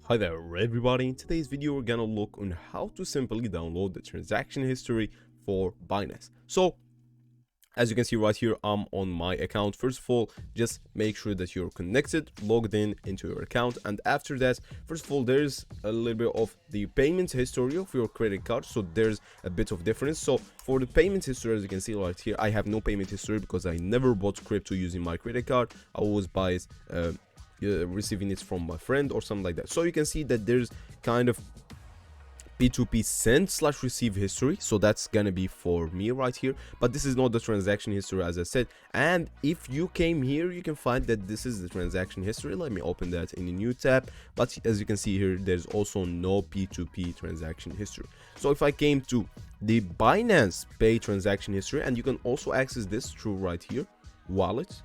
Hi there everybody, in today's video we're gonna look on how to simply download the transaction history for Binance. So as you can see right here, I'm on my account. First of all, just make sure that you're connected, logged in into your account, and after that, first of all, there's a little bit of the payment history of your credit card. So there's a bit of difference. So for the payment history, as you can see right here, I have no payment history because I never bought crypto using my credit card. I always buy it receiving it from my friend or something like that. So you can see that there's kind of P2P send / receive history, so that's gonna be for me right here, but this is not the transaction history, as I said. And if you came here, you can find that this is the transaction history. Let me open that in a new tab, but as you can see here, there's also no P2P transaction history. So if I came to the Binance Pay transaction history, and you can also access this through right here, wallet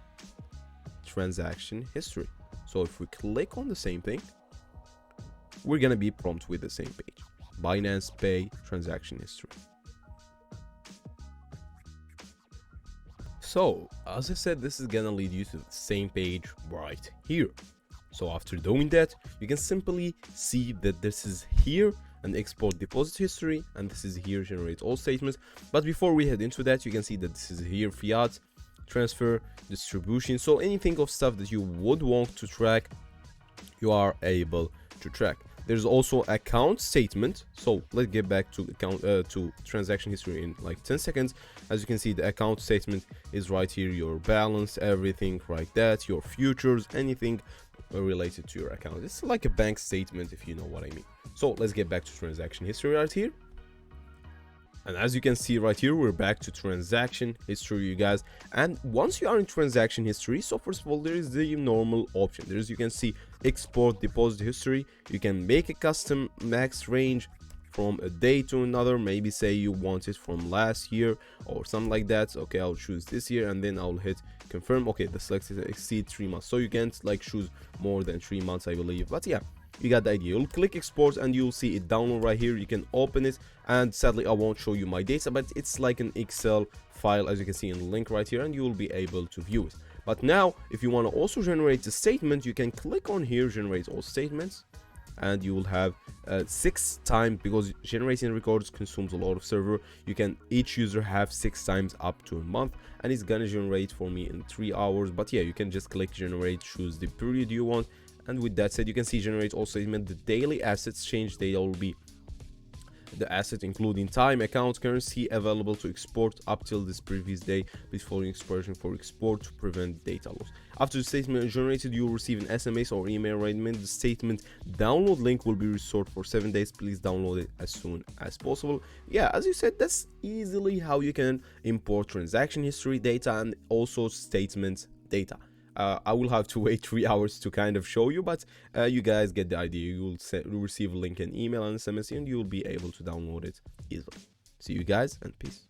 transaction history. So if we click on the same thing, we're gonna be prompted with the same page, Binance Pay transaction history. So as I said, this is gonna lead you to the same page right here. So after doing that, you can simply see that this is here an export deposit history, and this is here generate all statements. But before we head into that, you can see that this is here fiat transfer, distribution. So anything of stuff that you would want to track, you are able to track. There's also account statement. So let's get back to account to transaction history in like 10 seconds. As you can see, the account statement is right here, your balance, everything like that, your futures, anything related to your account. It's like a bank statement, if you know what I mean. So let's get back to transaction history right here. And as you can see right here, we're back to transaction history, you guys. And once you are in transaction history, so first of all, there is the normal option. There's, you can see export deposit history. You can make a custom max range from a day to another. Maybe say you want it from last year or something like that. Okay, I'll choose this year and then I'll hit confirm. Okay, the select exceed 3 months. So you can't like choose more than 3 months, I believe. But yeah, you got the idea. You'll click export and you'll see it download right here. You can open it, and sadly I won't show you my data, but it's like an Excel file, as you can see in the link right here, and you will be able to view it. But now if you want to also generate a statement, you can click on here, generate all statements, and you will have 6 times, because generating records consumes a lot of server. You can each user have 6 times up to a month, and it's gonna generate for me in 3 hours. But yeah, you can just click generate, choose the period you want. And with that said, you can see generate all statement. The daily assets change data will be the asset including time, account, currency available to export up till this previous day. Please follow expression for export to prevent data loss. After the statement is generated, you will receive an SMS or email reminder. The statement download link will be restored for 7 days. Please download it as soon as possible. Yeah, as you said, that's easily how you can import transaction history data and also statement data. I will have to wait 3 hours to kind of show you, but you guys get the idea. You will receive a link and email and SMS, and you will be able to download it easily. See you guys, and peace.